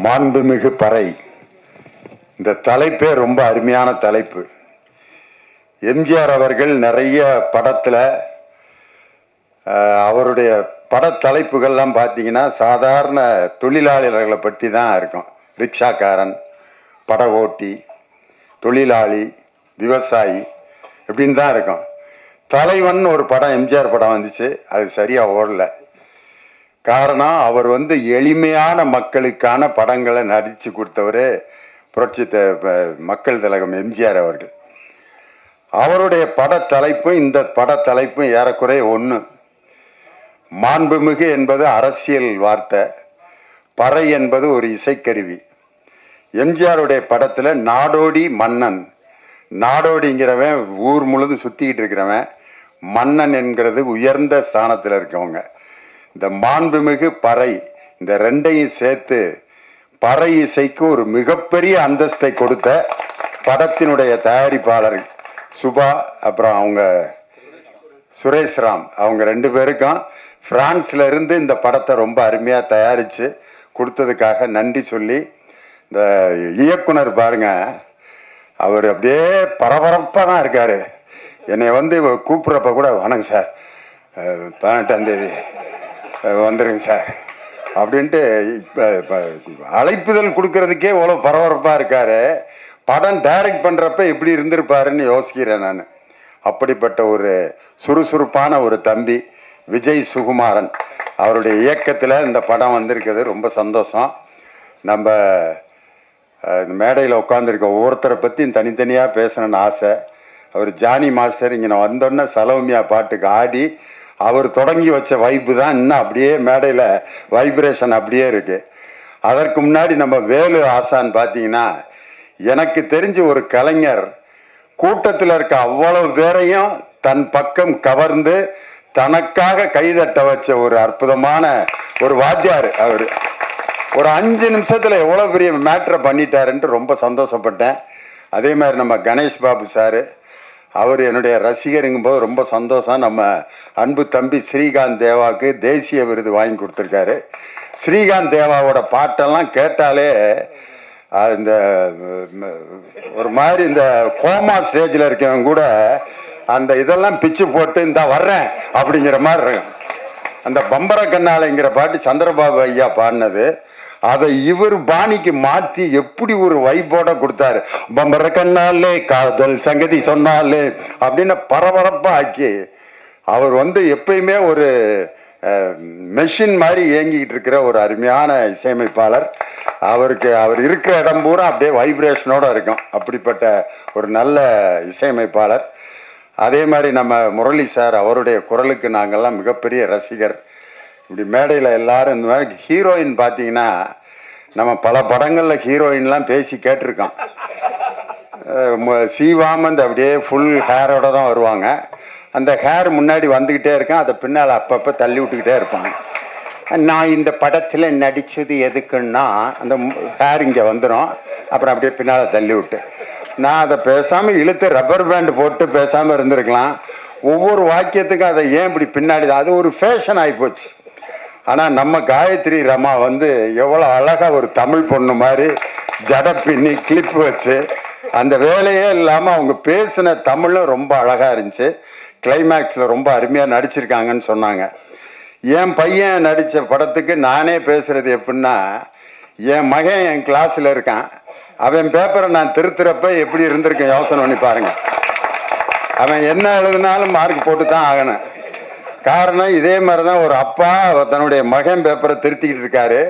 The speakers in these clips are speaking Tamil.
மாண்புமிகு பறை. இந்த தலைப்பே ரொம்ப அருமையான தலைப்பு. எம்ஜிஆர் அவர்கள் நிறைய படத்தில் அவருடைய படத்தலைப்புகள்லாம் பார்த்தீங்கன்னா சாதாரண தொழிலாளர்களை பற்றி தான் இருக்கும். ரிக்ஷாக்காரன், பட ஓட்டி, தொழிலாளி, விவசாயி இப்படின்னு தான் இருக்கும். தலைவன் ஒரு படம் எம்ஜிஆர் படம் வந்துச்சு, அது சரியாக ஓடல. காரணம், அவர் எளிமையான மக்களுக்கான படங்களை நடித்து கொடுத்தவர் புரட்சி மக்கள் திலகம் எம்ஜிஆர் அவர்கள். அவருடைய படத்தலைப்பும் இந்த படத்தலைப்பும் ஏறக்குறைய ஒன்று. மாண்புமிகு என்பது அரசியல் வார்த்தை, பறை என்பது ஒரு இசைக்கருவி. எம்ஜிஆருடைய படத்தில் நாடோடி மன்னன், நாடோடிங்கிறவன் ஊர் முழுதும் சுற்றிக்கிட்டு இருக்கிறவன், மன்னன் என்கிறது உயர்ந்த ஸ்தானத்தில் இருக்கவங்க. இந்த மாண்புமிகு பறை, இந்த ரெண்டையும் சேர்த்து பறை இசைக்கு ஒரு மிகப்பெரிய அந்தஸ்தை கொடுத்த படத்தினுடைய தயாரிப்பாளர் சுபா, அப்புறம் அவங்க சுரேஷ்ராம், அவங்க ரெண்டு பேருக்கும் பிரான்ஸ்ல இருந்து இந்த படத்தை ரொம்ப அருமையாக தயாரித்து கொடுத்ததுக்காக நன்றி சொல்லி, இந்த இயக்குனர் பாருங்க, அவர் அப்படியே பரபரப்பாக தான் இருக்கார். என்னை கூப்பிட்றப்ப கூட, வணக்கம் சார், 18ஆம் தேதி வந்துடுங்க சார் அப்படின்ட்டு அழைப்புதல் கொடுக்கறதுக்கே இவ்வளோ பரபரப்பாக இருக்கார். படம் டைரக்ட் பண்ணுறப்ப எப்படி இருந்திருப்பாருன்னு யோசிக்கிறேன் நான். அப்படிப்பட்ட ஒரு சுறுசுறுப்பான ஒரு தம்பி விஜய் சுகுமாரன், அவருடைய இயக்கத்தில் இந்த படம் வந்திருக்குது. ரொம்ப சந்தோஷம். நம்ம இந்த மேடையில் உட்காந்துருக்க ஒவ்வொருத்தரை பற்றியும் தனித்தனியாக பேசணுன்னு ஆசை. அவர் ஜானி மாஸ்டர் இங்கே வந்தோடனே சலோமியா பாட்டுக்கு ஆடி அவர் தொடங்கி வச்ச வைப்பு தான் இன்னும் அப்படியே மேடையில் வைப்ரேஷன் அப்படியே இருக்குது. அதற்கு முன்னாடி நம்ம வேலு ஆசான் பார்த்தீங்கன்னா, எனக்கு தெரிஞ்ச ஒரு கலைஞர் கூட்டத்தில் இருக்க அவ்வளவு பேரையும் தன் பக்கம் கவர்ந்து தனக்காக கைதட்ட வச்ச ஒரு அற்புதமான ஒரு வாத்தியார். அவர் ஒரு 5 நிமிஷத்தில் எவ்வளோ பெரிய மேட்ரை பண்ணிட்டாருன்ட்டு ரொம்ப சந்தோஷப்பட்டேன். அதே மாதிரி நம்ம கணேஷ் பாபு சார், அவர் என்னுடைய ரசிகருங்கும்போது ரொம்ப சந்தோஷம். நம்ம அன்பு தம்பி ஸ்ரீகாந்த் தேவாவுக்கு தேசிய விருது வாங்கி கொடுத்துருக்காரு. ஸ்ரீகாந்த் தேவாவோட பாட்டெல்லாம் கேட்டாலே இந்த ஒரு மாதிரி இந்த கோமா ஸ்டேஜில் இருக்கவங்க கூட அந்த இதெல்லாம் பிச்சு போட்டு இந்த வர்றேன் அப்படிங்கிற மாதிரி இருக்கும். அந்த பம்பர கண்ணாலைங்கிற பாட்டு சந்திரபாபு ஐயா பாடினது, அதை இவர் பாணிக்கு மாற்றி எப்படி ஒரு வைப்போட கொடுத்தாரு. பம்பர கண்ணாலே காதல் சங்கதி சொன்னாலே அப்படின்னு பரபரப்பாக ஆக்கி, அவர் எப்பயுமே ஒரு மெஷின் மாதிரி இயங்கிக்கிட்டு இருக்கிற ஒரு அருமையான இசையமைப்பாளர். அவர் இருக்கிற இடம் பூரா அப்படியே வைப்ரேஷனோட இருக்கும். அப்படிப்பட்ட ஒரு நல்ல இசையமைப்பாளர். அதே மாதிரி நம்ம முரளி சார், அவருடைய குரலுக்கு நாங்கள்லாம் மிகப்பெரிய ரசிகர். இப்படி மேடையில் எல்லாரும் இந்த மாதிரி ஹீரோயின் பார்த்தீங்கன்னா, நம்ம பல படங்களில் ஹீரோயின்லாம் பேசி கேட்டிருக்கோம். சீவாமந்த் அப்படியே ஃபுல் ஹேரோட தான் வருவாங்க. அந்த ஹேர் முன்னாடி வந்துக்கிட்டே இருக்கேன், அதை பின்னால் அப்பப்போ தள்ளி விட்டுக்கிட்டே இருப்பாங்க. நான் இந்த படத்தில் நடித்தது எதுக்குன்னா அந்த ஹேர் இங்கே வந்துடும், அப்புறம் அப்படியே பின்னால் தள்ளி விட்டு நான் அதை பேசாமல் இழுத்து ரப்பர் பேண்டு போட்டு பேசாமல் இருந்திருக்கலாம். ஒவ்வொரு வாக்கியத்துக்கும் அதை ஏன் இப்படி பின்னாடி, அது ஒரு ஃபேஷன் ஆகிப்போச்சு. ஆனால் நம்ம காயத்ரி ரமா எவ்வளோ அழகாக ஒரு தமிழ் பொண்ணு மாதிரி ஜடை பின்னி கிளிப்பு வச்சு அந்த வேலையே இல்லாமல் அவங்க பேசின தமிழும் ரொம்ப அழகாக இருந்துச்சு. கிளைமேக்ஸில் ரொம்ப அருமையாக நடிச்சிருக்காங்கன்னு சொன்னாங்க. என் பையன் நடித்த படத்துக்கு நானே பேசுகிறது எப்படின்னா, என் மகன் என் கிளாஸில் இருக்கான், அவன் பேப்பரை நான் திருத்துறப்ப எப்படி இருந்திருக்கேன் யோசனை பண்ணி பாருங்கள். அவன் என்ன எழுதினாலும் மார்க் போட்டு தான் ஆகணும். காரணம், இதே மாதிரி தான் ஒரு அப்பா தன்னுடைய மகன் பேப்பரை திருத்திக்கிட்டு இருக்காரு.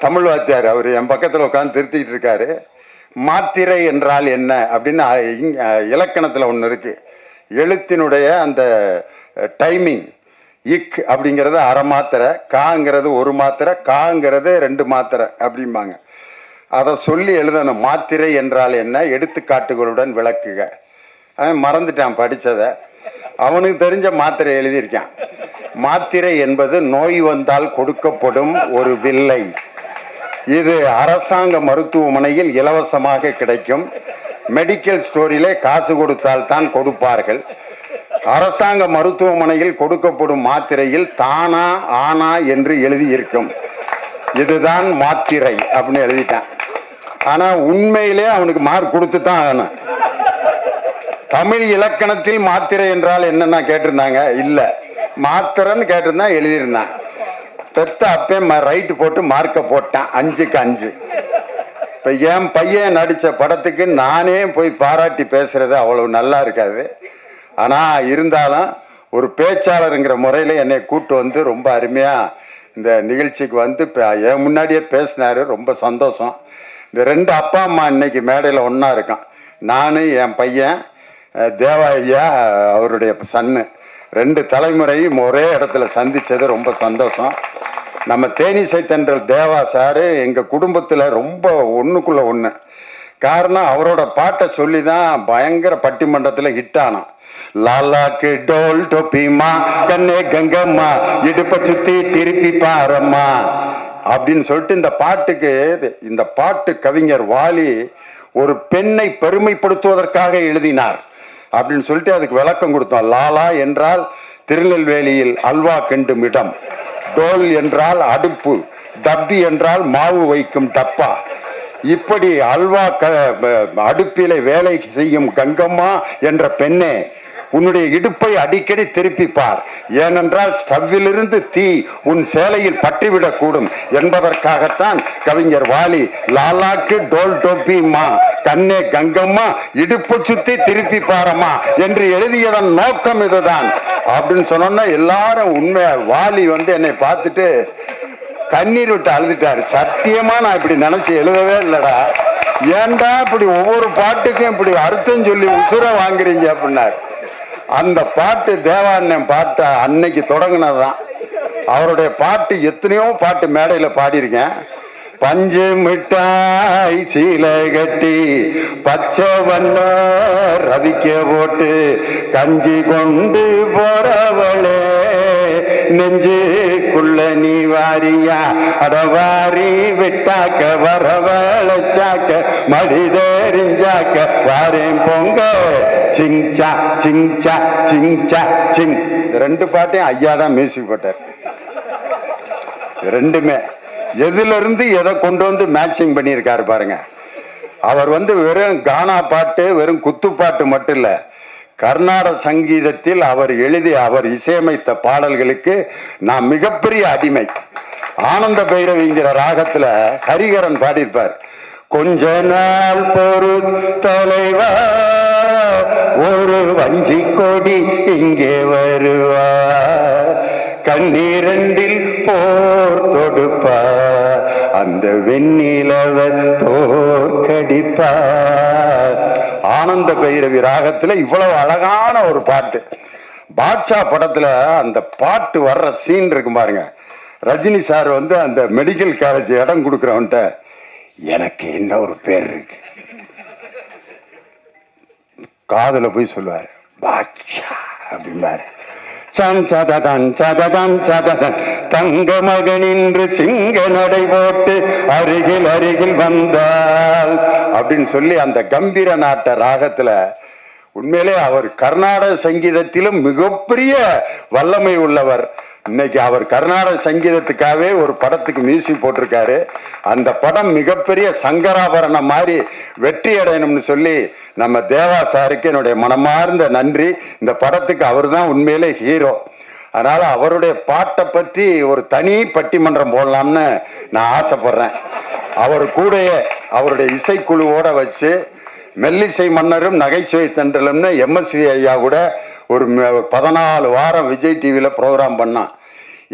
தமிழ் வாத்தியார் அவர் என் பக்கத்தில் உட்காந்து திருத்திக்கிட்டு இருக்காரு. மாத்திரை என்றால் என்ன அப்படின்னு இலக்கணத்தில் ஒன்று இருக்குது. எழுத்தினுடைய அந்த டைமிங், இக் அப்படிங்கிறது அரை மாத்திரை, காங்கிறது ஒரு மாத்திரை, காங்கிறது 2 மாத்திரை அப்படிம்பாங்க. அதை சொல்லி எழுதணும். மாத்திரை என்றால் என்ன, எடுத்துக்காட்டுகளுடன் விளக்குக. அவன் மறந்துட்டான் படித்ததை. அவனுக்கு தெரிஞ்ச மாத்திரை எழுதியிருக்கான். மாத்திரை என்பது நோய் வந்தால் கொடுக்கப்படும் ஒரு வில்லை. இது அரசாங்க மருத்துவமனையில் இலவசமாக கிடைக்கும். மெடிக்கல் ஸ்டோரியிலே காசு கொடுத்தால் தான் கொடுப்பார்கள். அரசாங்க மருத்துவமனையில் கொடுக்கப்படும் மாத்திரையில் தானா ஆனா என்று எழுதியிருக்கும். இதுதான் மாத்திரை அப்படின்னு எழுதிட்டான். ஆனா உண்மையிலே அவனுக்கு மார்க் கொடுத்து தான் ஆகணும். தமிழ் இலக்கணத்தில் மாத்திரை என்றால் என்னன்னா கேட்டிருந்தாங்க, இல்ல மாத்திரைன்னு கேட்டிருந்தான், எழுதியிருந்தான். பெத்த அப்பே ரைட்டு போட்டு மார்க்கை போட்டான் 5க்கு 5. இப்போ என் பையன் நடித்த படத்துக்கு நானே போய் பாராட்டி பேசுறது அவ்வளவு நல்லா இருக்காது. ஆனால் இருந்தாலும் ஒரு பேச்சாளருங்கிற முறையில் என்னை கூட்டு வந்து ரொம்ப அருமையாக இந்த நிகழ்ச்சிக்கு வந்து என் முன்னாடியே பேசினார். ரொம்ப சந்தோஷம். இந்த 2 அப்பா அம்மா இன்னைக்கு மேடையில் ஒன்றா இருக்கான். நான் என் பையன் தேவா ஐயா அவருடைய சன்னு 2 தலைமுறையும் ஒரே இடத்துல சந்தித்தது ரொம்ப சந்தோஷம். நம்ம தேனிசை தென்றல் தேவா சாரு எங்கள் குடும்பத்தில் ரொம்ப ஒன்றுக்குள்ள ஒன்று. காரணம் அவரோட பாட்டை சொல்லி தான் பயங்கர பட்டிமன்றத்தில் ஹிட் ஆனான். லாலாக்கு டோல் டொப்பிமா கண்ணே கங்கம்மா இடுப்பை சுத்தி திருப்பி பாரம்மா அப்படின்னு சொல்லிட்டு இந்த பாட்டு கவிஞர் வாலி ஒரு பெண்ணை பெருமைப்படுத்துவதற்காக எழுதினார் அப்படின்னு சொல்லிட்டு அதுக்கு விளக்கம் கொடுத்தோம். லாலா என்றால் திருநெல்வேலியில் அல்வா கிண்டும் இடம், டோல் என்றால் அடுப்பு, டப்பி என்றால் மாவு வைக்கும் டப்பா. இப்படி அல்வா அடுப்பிலே வேலை செய்யும் கங்கம்மா என்ற பெண்ணே, உன்னுடைய இடுப்பை அடிக்கடி திருப்பிப்பார், ஏனென்றால் ஸ்டவ்விலிருந்து தீ உன் சேலையில் பற்றிவிடக்கூடும் என்பதற்காகத்தான் கவிஞர் வாலி லாலாக்கு டோல் டோப்பிமா கண்ணே கங்கம்மா இடுப்பு சுத்தி திருப்பி பாரம்மா என்று எழுதியதன் நோக்கம் இதுதான் அப்படின்னு சொன்னோன்னா எல்லாரும் உண்மையா வாலி வந்து என்னை பார்த்துட்டு கண்ணீர் விட்டு அழுதுட்டாரு. சத்தியமா நான் இப்படி நினைச்சு எழுதவே இல்லடா, ஏன்டா இப்படி ஒவ்வொரு பாட்டுக்கும் இப்படி அர்த்தம் சொல்லி உசுர வாங்குறீங்க அப்படின்னாரு. அந்த பாட்டு தேவாண்ணன் பாட்டை அன்னைக்கு தொடங்கினதுதான். அவருடைய பாட்டு எத்தனையோ பாட்டு மேடையில் பாடியிருக்கேன். பஞ்சு மிட்டாய் சீலை கட்டி பச்சை வண்ண ரவிக்க போட்டு கஞ்சி கொண்டு போறவளே நெஞ்சுக்குள்ள நீ வாரியா அடவாரி விட்டாக்க வரவழைச்சாக்க மடிதெறிஞ்சாக்க வாரேன் பொங்க சிங்சா சிங்சா சிங்சா சிங். 2 பாட்டையும் ஐயா தான் மியூசிக் போட்டார். 2மே எதுல இருந்து எதை கொண்டு வந்து மேட்சிங் பண்ணியிருக்காரு பாருங்க. அவர் வந்து வெறும் கானா பாட்டு வெறும் குத்துப்பாட்டு மட்டும் இல்லை, கர்நாடக சங்கீதத்தில் அவர் எழுதி அவர் இசையமைத்த பாடல்களுக்கு நான் மிகப்பெரிய அடிமை. ஆனந்த பைரவிங்கிற ராகத்துல ஹரிகரன் பாடியிருப்பார். கொஞ்ச நாள் பொறு தலைவா ஒரு வஞ்சி கொடி இங்கே வருவா, கண்ணீரண்டில் போர் தொடுப்பா, அந்த வெண்ணிலவ தோற்கடிப்பா. ஆனந்த பைரவி ராகத்துல இவ்வளவு அழகான ஒரு பாட்டு. பாட்ஷா படத்துல அந்த பாட்டு வர்ற சீன் இருக்கும் பாருங்க. ரஜினி சார் வந்து அந்த மெடிக்கல் காலேஜ் இடம் கொடுக்குறவன்ட்ட எனக்கு என்ன ஒரு பேர் இருக்கு காதுல போய் சொல்லுவாரு, பாட்ஷா அப்படிம்பாரு. தங்க மகனின்று சிங்க நடை போட்டு அருகில் அருகில் வந்தால் அப்படின்னு சொல்லி அந்த கம்பீர நாட்ட ராகத்துல உண்மையிலே அவர் கர்நாடக சங்கீதத்திலும் மிகப்பெரிய வல்லமை உள்ளவர். இன்னைக்கு அவர் கர்நாடக சங்கீதத்துக்காகவே ஒரு படத்துக்கு மியூசிக் போட்டிருக்காரு. அந்த படம் மிகப்பெரிய சங்கராபரணம் மாதிரி வெற்றி அடையணும்னு சொல்லி நம்ம தேவா சாருக்கு என்னுடைய மனமார்ந்த நன்றி. இந்த படத்துக்கு அவர் தான் உண்மையிலே ஹீரோ. அதனால அவருடைய பாட்டை பற்றி ஒரு தனி பட்டிமன்றம் போடலாம்னு நான் ஆசைப்படுறேன். அவர் கூடயே அவருடைய இசைக்குழுவோட வச்சு மெல்லிசை மன்னரும் நகைச்சுவை தென்றலும்னு எம்எஸ்வி ஐயா கூட ஒரு 14 வாரம் விஜய் டிவியில் ப்ரோக்ராம் பண்ணான்.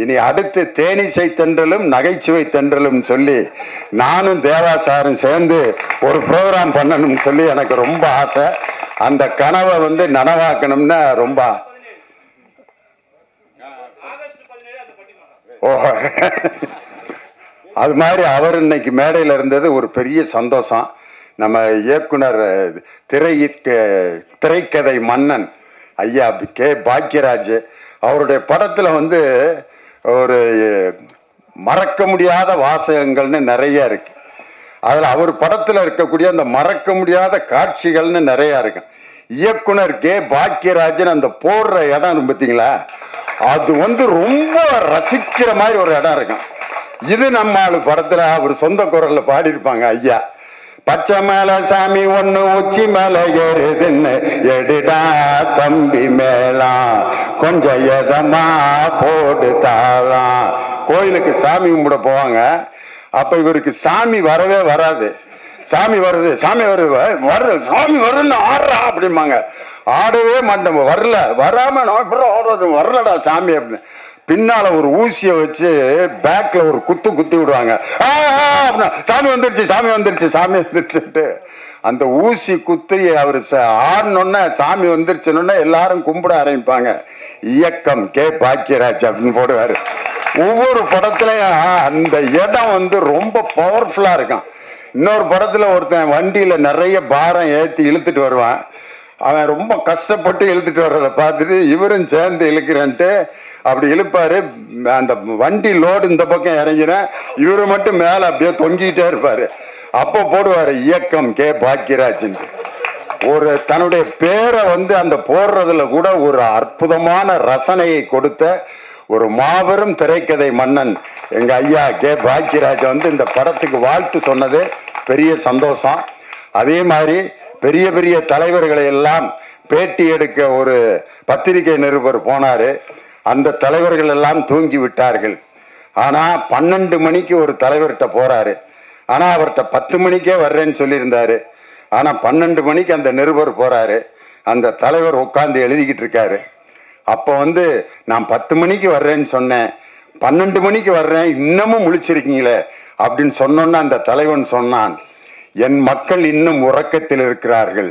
இனி அடுத்து தேனிசை தென்றலும் நகைச்சுவை தென்றலும் சொல்லி நானும் தேவா சாரும் சேர்ந்து ஒரு ப்ரோக்ராம் பண்ணணும்னு சொல்லி எனக்கு ரொம்ப ஆசை. அந்த கனவை வந்து நனவாக்கணும்னு ரொம்ப அது மாதிரி அவர் இன்னைக்கு மேடையில் இருந்தது ஒரு பெரிய சந்தோஷம். நம்ம இயக்குனர் திரைக்கதை மன்னன் ஐயா கே பாக்யராஜ் அவருடைய படத்தில் வந்து ஒரு மறக்க முடியாத வாசகங்கள்னு நிறைய இருக்கு. அதில் அவர் படத்தில் இருக்கக்கூடிய அந்த மறக்க முடியாத காட்சிகள்னு நிறையா இருக்கு. இயக்குனர் கே பாக்யராஜன் அந்த போடுற இடம் பார்த்தீங்களா, அது வந்து ரொம்ப ரசிக்கிற மாதிரி ஒரு இடம் இருக்கும். இது நம்ம ஆளு படத்துல அவர் சொந்த குரல்ல பாடியிருப்பாங்க ஐயா. பச்சை மேல சாமி ஒண்ணு உச்சி மேல ஏறுதுன்னு எடுடா தம்பி மேலாம் கொஞ்சம் எதமா போடு தாளாம். கோயிலுக்கு சாமி கும்பிட போவாங்க. அப்ப இவருக்கு சாமி வரவே வராது. சாமி வருது சாமி வருது வருது சாமி வருதுன்னு ஆடுறா அப்படிம்பாங்க. ஆடவே மாட்டேன். வரல வராம நான் இப்படி ஆடுறது வரலடா சாமி அப்படின்னு. பின்னால ஒரு ஊசியை வச்சு பேக்ல ஒரு குத்தி விடுவாங்க. சாமி வந்துருச்சு சாமி வந்துருச்சு சாமி வந்துருச்சுட்டு அந்த ஊசி குத்தி அவர் ஆடணுன்னா சாமி வந்துருச்சுன்னு எல்லாரும் கும்பிட ஆரம்பிப்பாங்க. இயக்கம் கே பாக்கியராஜ் அப்படின்னு போடுவாரு. ஒவ்வொரு படத்துலயும் அந்த இடம் ரொம்ப பவர்ஃபுல்லா இருக்கும். இன்னொரு படத்துல ஒருத்தன் வண்டியில நிறைய பாரம் ஏற்றி இழுத்துட்டு வருவான். அவன் ரொம்ப கஷ்டப்பட்டு இழுத்துட்டு வர்றதை பார்த்துட்டு இவரும் சேர்ந்து இழுக்கிறேன்ட்டு அப்படி இழுப்பாரு. அந்த வண்டி லோடு இந்த பக்கம் இறங்கிறேன், இவரு மட்டும் மேல அப்படியே தொங்கிட்டே இருப்பாரு. அப்போ போடுவாரு இயக்கம் கே பாக்கியராஜ். ஒரு தன்னுடைய பேரை அந்த போடுறதுல கூட ஒரு அற்புதமான ரசனையை கொடுத்த ஒரு மாபெரும் திரைக்கதை மன்னன் எங்க ஐயா கே பாக்கியராஜ் இந்த படத்துக்கு வாழ்த்து சொன்னது பெரிய சந்தோஷம். அதே மாதிரி பெரிய பெரிய தலைவர்களை எல்லாம் பேட்டி எடுக்க ஒரு பத்திரிகை நிருபர் போனாரு. அந்த தலைவர்கள் எல்லாம் தூங்கி விட்டார்கள். ஆனா 12 மணிக்கு ஒரு தலைவர்கிட்ட போறாரு. ஆனா அவர்கிட்ட 10 மணிக்கே வர்றேன்னு சொல்லியிருந்தாரு. ஆனா 12 மணிக்கு அந்த நிருபர் போறாரு. அந்த தலைவர் உட்கார்ந்து எழுதிக்கிட்டு இருக்காரு. அப்போ நான் 10 மணிக்கு வர்றேன்னு சொன்னேன், 12 மணிக்கு வர்றேன், இன்னமும் முழிச்சிருக்கீங்களே அப்படின்னு சொன்னோன்னு அந்த தலைவன் சொன்னான், என் மக்கள் இன்னும் உறக்கத்தில் இருக்கிறார்கள்,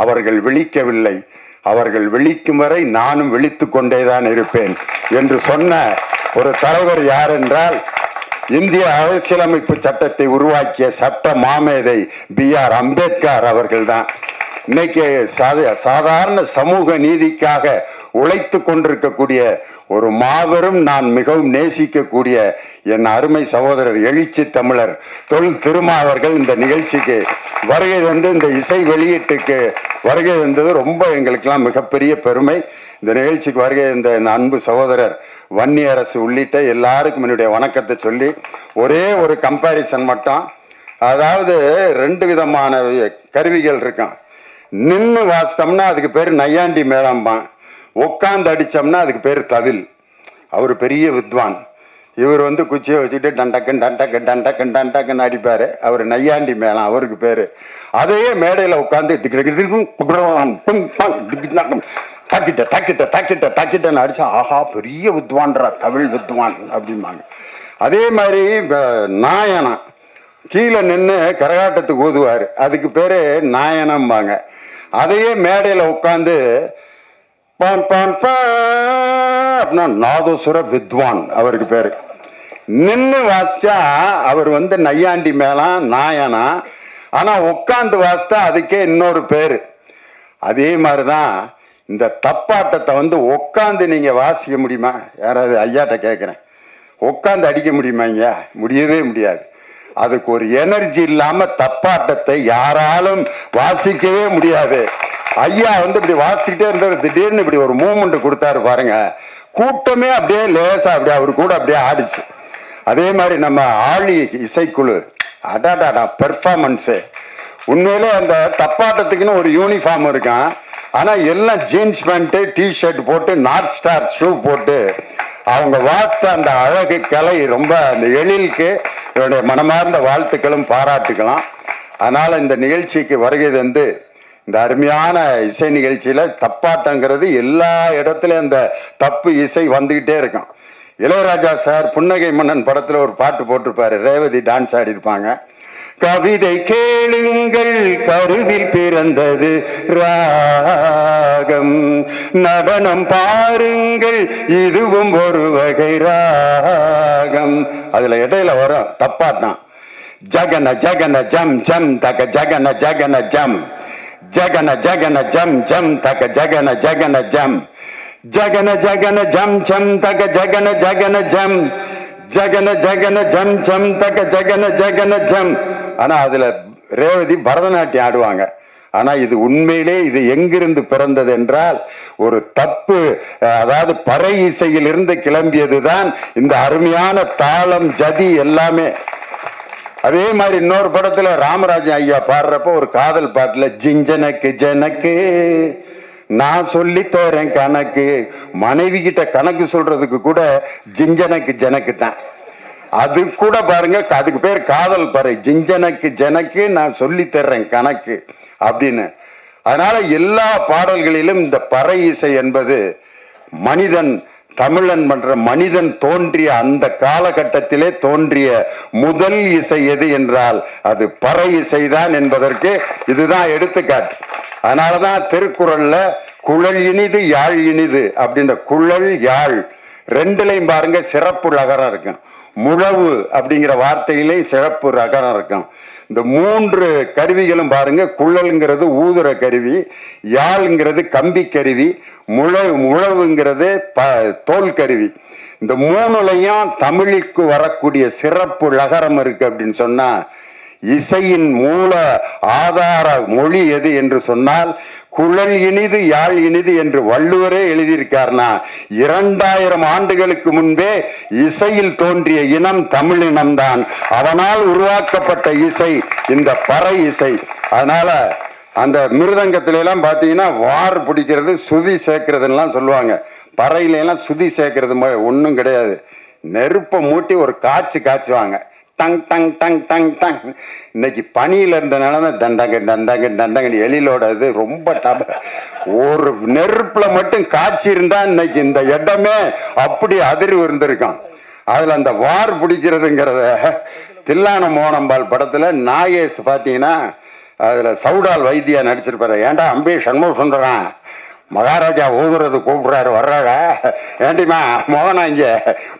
அவர்கள் விழிக்கவில்லை, அவர்கள் விழிக்கும் வரை நானும் விழித்து கொண்டேதான் இருப்பேன் என்று சொன்ன ஒரு தலைவர் யார் என்றால் இந்திய அரசியலமைப்பு சட்டத்தை உருவாக்கிய சட்ட மாமேதை B.R. அம்பேத்கர் அவர்கள்தான். இன்னைக்கு சாதாரண சமூக நீதிக்காக உழைத்து கொண்டிருக்கக்கூடிய ஒரு மாபெரும் நான் மிகவும் நேசிக்கக்கூடிய என் அருமை சகோதரர் எழுச்சி தமிழர் தொல் திருமாவர்கள் இந்த நிகழ்ச்சிக்கு வருகை தந்து இந்த இசை வெளியீட்டுக்கு வருகை தந்தது ரொம்ப எங்களுக்கெல்லாம் மிகப்பெரிய பெருமை. இந்த நிகழ்ச்சிக்கு வருகை இந்த அன்பு சகோதரர் வன்னி அரசு உள்ளிட்ட எல்லாருக்கும் என்னுடைய வணக்கத்தை சொல்லி ஒரே ஒரு கம்பேரிசன் மட்டும். அதாவது 2 விதமான கருவிகள் இருக்கான். நின்று வாசித்தோம்னா அதுக்கு பேர் நையாண்டி மேளம்பான், உட்காந்து அடித்தோம்னா அதுக்கு பேர் தவில். அவர் பெரிய வித்வான். இவர் குச்சியை வச்சுட்டு டண்டக்கன் டண்டக்கன் டண்டக்கன் டண்டக்கன் அடிப்பார். அவர் நையாண்டி மேளம் அவருக்கு பேர். அதையே மேடையில் உட்காந்து தாக்கிட்ட தாக்கிட்ட தாக்கிட்ட தாக்கிட்டன்னு அடிச்சா ஆஹா பெரிய வித்வான்றா தவில் வித்வான் அப்படிம்பாங்க. அதே மாதிரி நாயனம் கீழே நின்று கரகாட்டத்துக்கு ஊதுவார், அதுக்கு பேர் நாயனம்பாங்க. அதையே மேடையில் உட்காந்து அப்படின்னா நாதோசுர வித்வான் அவருக்கு பேரு. நின்று வாசிச்சா அவர் நையாண்டி மேளம் நாயனா. ஆனா உட்காந்து வாசித்தா அதுக்கே இன்னொரு பேரு. அதே மாதிரிதான் இந்த தப்பாட்டத்தை உட்காந்து நீங்க வாசிக்க முடியுமா? யாராவது ஐயாட்ட கேட்குறேன், உட்காந்து அடிக்க முடியுமா? ஐயா முடியவே முடியாது. அதுக்கு ஒரு எனர்ஜி இல்லாம தப்பாட்டத்தை யாராலும் வாசிக்கவே முடியாது. ஐயா இப்படி வாசிக்கிட்டே இருந்தார், திடீர்னு இப்படி ஒரு மூமெண்ட் கொடுத்தாரு பாருங்க, கூட்டமே அப்படியே லேசா அப்படியே அவர் கூட அப்படியே ஆடிச்சு. அதே மாதிரி நம்ம ஆழி இசைக்குழு அடாடாடா பெர்ஃபார்மன்ஸு உண்மையிலே அந்த தப்பாட்டத்துக்குன்னு ஒரு யூனிஃபார்ம் இருக்கான். ஆனா எல்லாம் ஜீன்ஸ் பேண்ட்டு டிஷர்ட் போட்டு நார்த் ஸ்டார் ஷூ போட்டு அவங்க வாசித்த அந்த அழகு கலை ரொம்ப அந்த எழிலுக்கு என்னுடைய மனமார்ந்த வாழ்த்துக்களும் பாராட்டுக்கலாம். அதனால இந்த நிகழ்ச்சிக்கு வருகை தந்து இந்த அருமையான இசை நிகழ்ச்சியில தப்பாட்டங்கிறது எல்லா இடத்துலயும் அந்த தப்பு இசை வந்துகிட்டே இருக்கும். இளையராஜா சார் புன்னகை மன்னன் படத்துல ஒரு பாட்டு போட்டிருப்பாரு, ரேவதி டான்ஸ் ஆடி இருப்பாங்க. கவிதை கேளுங்கள் கருவில் பிறந்தது ராகம், நடனம் பாருங்கள் இதுவும் ஒரு வகை ராகம். அதுல இடையில வரும் தப்பாட்டம், ஜகன ஜகன ஜம் ஜம் தக ஜகன ஜகன ஜம், ஜகன ஜகன ஜம் ஜம் தக ஜகன ஜகன ஜம், ஜகன ஜகன ஜம் ஜம் தக ஜகன ஜகன ஜம், ஜகன ஜகன ஜம் ஜம் தக ஜகன ஜகன ஜம். ஆனா அதுல ரேவதி பரதநாட்டியம் ஆடுவாங்க. ஆனா இது உண்மையிலே இது எங்கிருந்து பிறந்தது என்றால் ஒரு தப்பு, அதாவது பறை இசையிலிருந்து கிளம்பியதுதான் இந்த அருமையான தாளம், ஜதி எல்லாமே. அதே மாதிரி இன்னொரு படத்துல ராமராஜன் ஐயா பாடுறப்ப ஒரு காதல் பாட்டுல ஜிஞ்சனக்கு ஜனக்கு நான் சொல்லி தரேன் கணக்கு, மனைவி கிட்ட கணக்கு சொல்றதுக்கு கூட ஜிஞ்சனக்கு ஜனக்கு தான். அது கூட பாருங்க, அதுக்கு பேர் காதல் பறை, ஜிஞ்சனக்கு ஜனக்கு நான் சொல்லி தர்றேன் கணக்கு அப்படின்னு. அதனால எல்லா பாடல்களிலும் இந்த பறை இசை என்பது மனிதன், தமிழன் என்ற மனிதன் தோன்றிய அந்த காலகட்டத்திலே தோன்றிய முதல் இசை எது என்றால் அது பறை இசைதான் என்பதற்கு இதுதான் எடுத்துக்காட்டு. அதனாலதான் திருக்குறள்ல குழல் இனிது யாழ் இனிது அப்படின்ற குழல் யாழ் ரெண்டுலையும் பாருங்க சிறப்பு ரகரம் இருக்கும். முழவு அப்படிங்கிற வார்த்தையிலே சிறப்பு ரகரம் இருக்கும். இந்த மூன்று கருவிகளும் பாருங்க, குழல்ங்கிறது ஊதுற கருவி, யாழ்ங்கிறது கம்பி கருவி, முழவுங்கிறது தோல் கருவி. இந்த மூணுலையும் தமிழுக்கு வரக்கூடிய சிறப்பு லகரம் இருக்கு அப்படின்னு சொன்னா, இசையின் மூல ஆதார மொழி எது என்று சொன்னால் குழல் இனிது யாழ் இனிது என்று வள்ளுவரே எழுதியிருக்கார்னா, 2000 ஆண்டுகளுக்கு முன்பே இசையில் தோன்றிய இனம் தமிழ் இனம்தான். அவனால் உருவாக்கப்பட்ட இசை இந்த பறை இசை. அதனால அந்த மிருதங்கத்தில எல்லாம் பாத்தீங்கன்னா வார் பிடிக்கிறது, சுதி சேர்க்கறதுலாம் சொல்லுவாங்க. பறையில எல்லாம் சுதி சேர்க்கறது ஒன்றும் கிடையாது. நெருப்பை மூட்டி ஒரு காய்ச்சுவாங்க, டங் டங் டங் டங் டங். இன்னைக்கு பனியில இருந்தனால தண்டங்க தண்டங்க தண்டங்க எழிலோட இது ரொம்ப ஒரு நெருப்புல மட்டும் காய்ச்சி இருந்தா இன்னைக்கு இந்த இடமே அப்படி அதிர்வு இருந்திருக்கான். அதுல அந்த வார் பிடிக்கிறதுங்கிறத தில்லான மோனம்பால் படத்துல நாகேஷ் பாத்தீங்கன்னா அதுல சவுடால் வைத்தியா நடிச்சிருப்பாரு. ஏன்டா அம்பி சண்முக சுந்தரம் மகாராஜா ஊதுறது கூப்பிடுறாரு, வர்றாடா, ஏண்டிமா மோகனா இங்க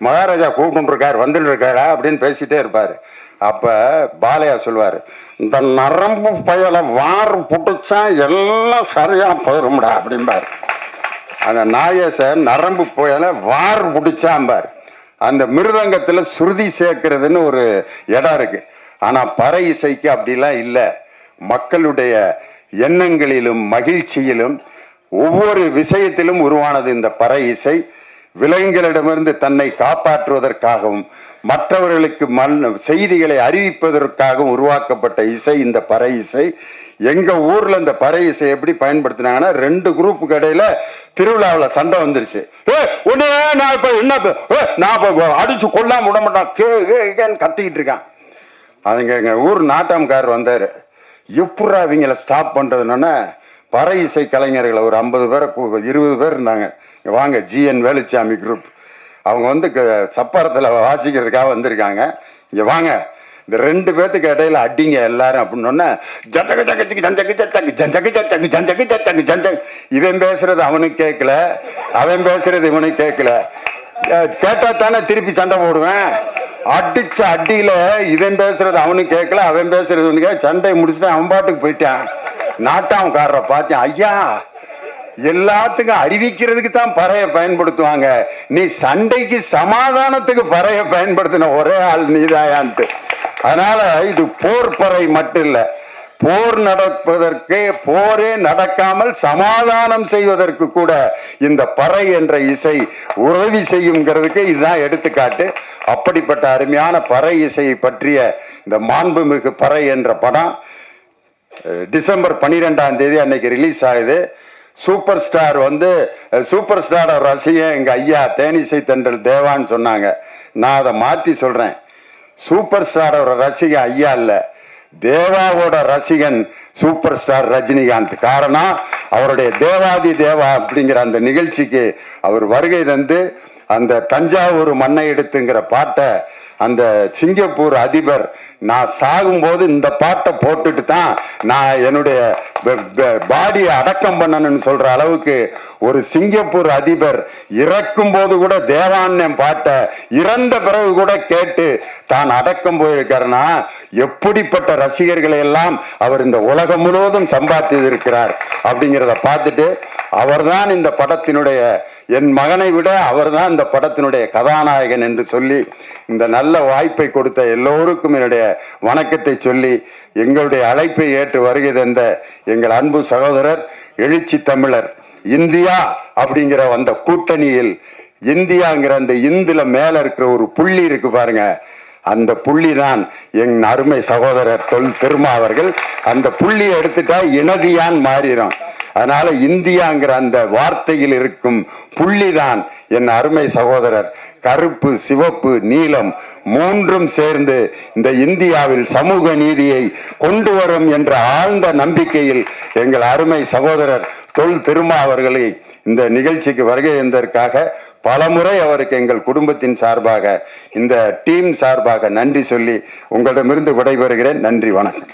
மகாராஜா கூப்பிட்டு இருக்காரு, வந்துட்டு இருக்காடா அப்படின்னு பேசிட்டே இருப்பாரு. அப்ப பாலையா சொல்லுவாரு, இந்த நரம்பு பயலை வார் புட்டுச்சா எல்லாம் சரியா போயிரும்டா அப்படின்பாரு. அந்த நாயச நரம்பு பயலை வார் புடிச்சாம்பார். அந்த மிருதங்கத்துல சுருதி சேர்க்கிறதுன்னு ஒரு இடம் இருக்கு. ஆனா பறை இசைக்கு அப்படிலாம் இல்லை. மக்களுடைய எண்ணங்களிலும் மகிழ்ச்சியிலும் ஒவ்வொரு விஷயத்திலும் உருவானது இந்த பறை இசை. விலங்குகளிடமிருந்து தன்னை காப்பாற்றுவதற்காகவும் மற்றவர்களுக்கு செய்திகளை அறிவிப்பதற்காகவும் உருவாக்கப்பட்ட இசை இந்த பறை இசை. எங்க ஊர்ல இந்த பறை இசை எப்படி பயன்படுத்தினாங்கன்னா, 2 குரூப்புக்கு இடையில திருவிழாவில் சண்டை வந்துருச்சு. நான் இப்ப என்ன நான் அடிச்சு கொல்லாம விட மாட்டான் கத்திக்கிட்டு இருக்கான். அதுங்க எங்க ஊர் நாட்டாம்காரர் வந்தாரு. எப்படா அவங்கள ஸ்டாப் பண்றதுன்னா, பறை இசை கலைஞர்கள் ஒரு 50 பேர் 20 பேர் இருந்தாங்க. வாங்க, ஜிஎன் வேலுச்சாமி குரூப், அவங்க வந்து சப்பரத்தில் வாசிக்கிறதுக்காக வந்திருக்காங்க. இங்க வாங்க, இந்த 2 பேர்த்துக்கு இடையில அடிங்க எல்லாரும் அப்படின்னு. இவன் பேசுறது அவனுக்கு கேட்கல, அவன் பேசுறது இவனுக்கு கேட்கல. கேட்டா தானே திருப்பி சண்டை போடுவேன். அடிச்ச அடியில இவன் பேசுறது அவனுக்கு கேட்கல, அவன் பேசுறது இவனுக்கு. சண்டை முடிச்சுட்டு அவன் பாட்டுக்கு போயிட்டான். நாட்டாம்காரரை பார்த்தேன், ஐயா எல்லாத்துக்கும் அறிவிக்கிறதுக்கு தான் பறைய பயன்படுத்துவாங்க, நீ சண்டைக்கு சமாதானத்துக்கு பறைய பயன்படுத்தின ஒரே ஆள் நீதாயான்ட்டு. அதனால இது போர் பறை மட்டும் இல்ல, போர் நடப்பதற்கு, போரே நடக்காமல் சமாதானம் செய்வதற்கு கூட இந்த பறை என்ற இசை உதவி செய்யுங்கிறதுக்கு இதுதான் எடுத்துக்காட்டு. அப்படிப்பட்ட அருமையான பறை இசையை பற்றிய இந்த மாண்புமிகு பறை என்ற படம் டிசம்பர் 12ஆம் தேதி அன்னைக்கு ரிலீஸ் ஆகுது. சூப்பர் ஸ்டார் வந்து சூப்பர் ஸ்டாரோட ரசிகன் எங்க ஐயா தேனிசை தென்றல் தேவான்னு சொன்னாங்க. நான் அதை மாத்தி சொல்றேன், சூப்பர் ஸ்டாரோட ரசிகன் ஐயா இல்ல, தேவாவோட ரசிகன் சூப்பர் ஸ்டார் ரஜினிகாந்த். காரணம், அவருடைய தேவாதி தேவா அப்படிங்கிற அந்த நிகழ்ச்சிக்கு அவர் வருகை தந்து அந்த தஞ்சாவூர் மண்ணை எடுத்துங்கிற பாட்டை அந்த சிங்கப்பூர் அதிபர், நான் சாகும்போது இந்த பாட்டை போட்டுட்டு தான் நான் என்னுடைய பாடியை அடக்கம் பண்ணணும்னு சொல்ற அளவுக்கு ஒரு சிங்கப்பூர் அதிபர் இறக்கும் போது கூட தேவான்யம் பாட்டை இறந்த பிறகு கூட கேட்டு தான் அடக்கம் போயிருக்காருன்னா, எப்படிப்பட்ட ரசிகர்களை எல்லாம் அவர் இந்த உலகம் முழுவதும் சம்பாதித்து இருக்கிறார் அப்படிங்கிறத பார்த்துட்டு, அவர்தான் இந்த படத்தினுடைய என் மகனை விட அவர்தான் இந்த படத்தினுடைய கதாநாயகன் என்று சொல்லி இந்த நல்ல வாய்ப்பை கொடுத்த எல்லோருக்கும் என்னுடைய வணக்கத்தை சொல்லி எங்களுடைய அழைப்பை ஏற்று வருகை தந்த எங்கள் அன்பு சகோதரர் எழுச்சி தமிழர் இந்தியா அப்படிங்கிற அந்த கூட்டணியில் இந்தியாங்கிற அந்த இந்துல மேல இருக்கிற ஒரு புள்ளி இருக்கு பாருங்க, அந்த புள்ளி தான் என் அருமை சகோதரர் தொல் திருமா அவர்கள். அந்த புள்ளியை எடுத்துட்டா இனதியான் மாறிடும். அதனால இந்தியாங்கிற அந்த வார்த்தையில் இருக்கும் புள்ளிதான் என் அருமை சகோதரர். கருப்பு, சிவப்பு, நீலம் மூன்றும் சேர்ந்து இந்த இந்தியாவில் சமூக நீதியை கொண்டு வரும் என்ற ஆழ்ந்த நம்பிக்கையில் எங்கள் அருமை சகோதரர் தொல் திருமா அவர்களை இந்த நிகழ்ச்சிக்கு வருகை தந்ததற்காக பலமுறை அவருக்கு எங்கள் குடும்பத்தின் சார்பாக, இந்த டீம் சார்பாக நன்றி சொல்லி உங்களிடமிருந்து விடைபெறுகிறேன். நன்றி, வணக்கம்.